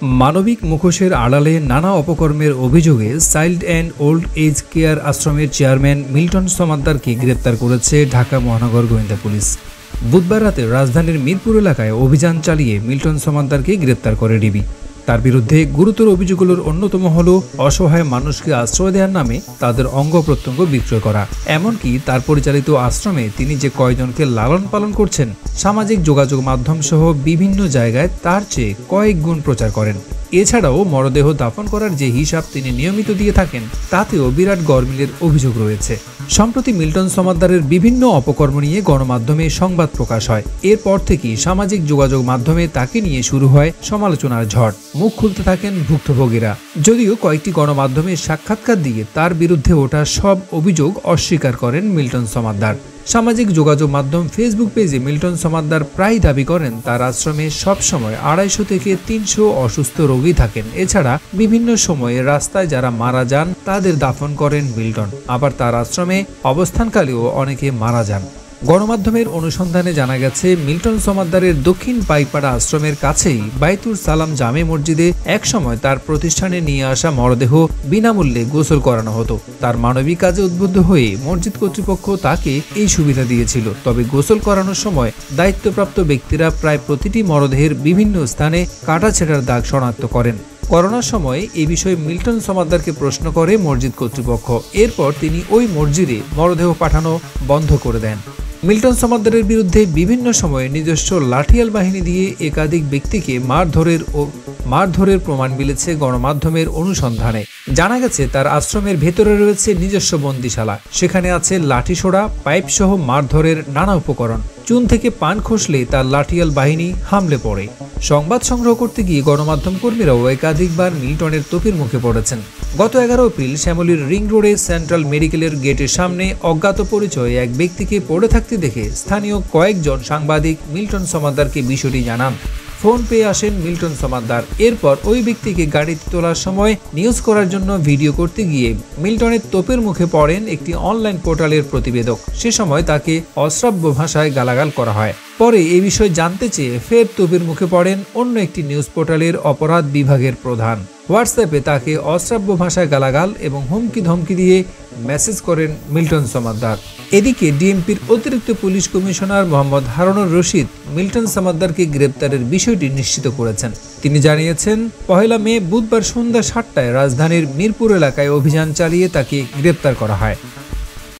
মানবিক মুখোশের আড়ালে নানা অপকর্মের অভিযোগে child and old age care আশ্রমের চেয়ারম্যান মিল্টন সমাদ্দারকে গ্রেপ্তার করেছে ঢাকা মহানগর গোয়েন্দা পুলিশ। বুধবার রাতে রাজধানীর মিরপুর এলাকায় অভিযান চালিয়ে মিল্টন সমাদ্দারকে গ্রেপ্তার করে ডিবি। তার বিরুদ্ধে গুরুতর অভিযোগগুলোর অন্যতম হল অসহায় মানুষকে আশ্রয় দেওয়ার নামে তাদের অঙ্গ প্রত্যঙ্গ বিক্রয় করা। এমনকি তার পরিচালিত আশ্রমে তিনি যে কয়জনকে লালন পালন করছেন সামাজিক যোগাযোগ মাধ্যম সহ বিভিন্ন জায়গায় তার চেয়ে কয়েক গুণ প্রচার করেন। এছাড়াও মরদেহ দাফন করার যে হিসাব তিনি নিয়মিত দিয়ে থাকেন তাতেও বিরাট গরমিলের অভিযোগ রয়েছে। সম্প্রতি মিল্টন সমাদ্দারের বিভিন্ন অপকর্ম নিয়ে গণমাধ্যমে সংবাদ প্রকাশ হয়। এরপর থেকেই সামাজিক যোগাযোগ মাধ্যমে তাকে নিয়ে শুরু হয় সমালোচনার ঝড়। মুখ খুলতে থাকেন ভুক্তভোগীরা। যদিও কয়েকটি গণমাধ্যমে সাক্ষাৎকার দিয়ে তার বিরুদ্ধে ওঠা সব অভিযোগ অস্বীকার করেন মিল্টন সমাদ্দার। সামাজিক যোগাযোগ মাধ্যম ফেসবুক পেজে মিল্টন সমাদ্দার প্রায় দাবি করেন তার আশ্রমে সবসময় 250 থেকে 300 অসুস্থ রোগী থাকেন। এছাড়া বিভিন্ন সময়ে রাস্তায় যারা মারা যান তাদের দাফন করেন মিল্টন। আবার তার আশ্রমে অবস্থানকালেও অনেকে মারা যান। গণমাধ্যমের অনুসন্ধানে জানা গেছে মিল্টন সমাদ্দারের দক্ষিণ পাইকপাড়া আশ্রমের কাছেই বাইতুল সালাম জামে মসজিদে একসময় তার প্রতিষ্ঠানে নিয়ে আসা মরদেহ বিনামূল্যে গোসল করানো হতো। তার মানবিক কাজে উদ্বুদ্ধ হয়ে মসজিদ কর্তৃপক্ষ তাকে এই সুবিধা দিয়েছিল। তবে গোসল করানোর সময় দায়িত্বপ্রাপ্ত ব্যক্তিরা প্রায় প্রতিটি মরদেহের বিভিন্ন স্থানে কাটাছেঁড়ার দাগ শনাক্ত করেন। করোনার সময় এই বিষয়ে মিল্টন সমাদ্দারকে প্রশ্ন করে মসজিদ কর্তৃপক্ষ। এরপর তিনি ওই মসজিদে মরদেহ পাঠানো বন্ধ করে দেন। মিল্টন সমাদ্দারের বিরুদ্ধে বিভিন্ন সময়ে নিজস্ব লাঠিয়াল বাহিনী দিয়ে একাধিক ব্যক্তিকে মারধরের প্রমাণ মিলেছে গণমাধ্যমের অনুসন্ধানে। জানা গেছে তার আশ্রমের ভেতরে রয়েছে নিজস্ব বন্দিশালা। সেখানে আছে লাঠিসোড়া, পাইপ সহ মারধরের নানা উপকরণ। চুন থেকে পান খসলে তার লাঠিয়াল বাহিনী হামলে পড়ে। সংবাদ সংগ্রহ করতে গিয়ে গণমাধ্যম কর্মীরাও একাধিকবার মিল্টনের তোপের মুখে পড়েছেন। গত 11 এপ্রিল শ্যামলীর রিং রোডে সেন্ট্রাল মেডিকেলের গেটের সামনে অজ্ঞাত পরিচয়ে এক ব্যক্তিকে পড়ে থাকতে দেখে স্থানীয় কয়েকজন সাংবাদিক মিল্টন সমাদ্দারকে বিষয়টি জানান। ফোন পেয়ে আসেন মিল্টন সমাদ্দার। এরপর ওই ব্যক্তিকে গাড়িতে তোলার সময় নিউজ করার জন্য ভিডিও করতে গিয়ে মিল্টনের তোপের মুখে পড়েন একটি অনলাইন পোর্টালের প্রতিবেদক। সে সময় তাকে অশ্রাব্য ভাষায় গালাগাল করা হয়। পরে এই বিষয়ে জানতে চেয়ে ফের তোপের মুখে পড়েন অন্য একটি নিউজ পোর্টালের অপরাধ বিভাগের প্রধান। হোয়াটসঅ্যাপে তাকে অশ্রাব্য ভাষায় গালাগাল এবং হুমকি ধমকি দিয়ে মেসেজ করেন মিল্টন সমাদ্দার। এদিকে ডিএমপির অতিরিক্ত পুলিশ কমিশনার মোহাম্মদ হারুনুর রশিদ মিল্টন সমাদ্দারকে গ্রেপ্তারের বিষয়টি নিশ্চিত করেছেন। তিনি জানিয়েছেন, 1 মে বুধবার সন্ধ্যা 7টায় রাজধানীর মিরপুর এলাকায় অভিযান চালিয়ে তাকে গ্রেপ্তার করা হয়।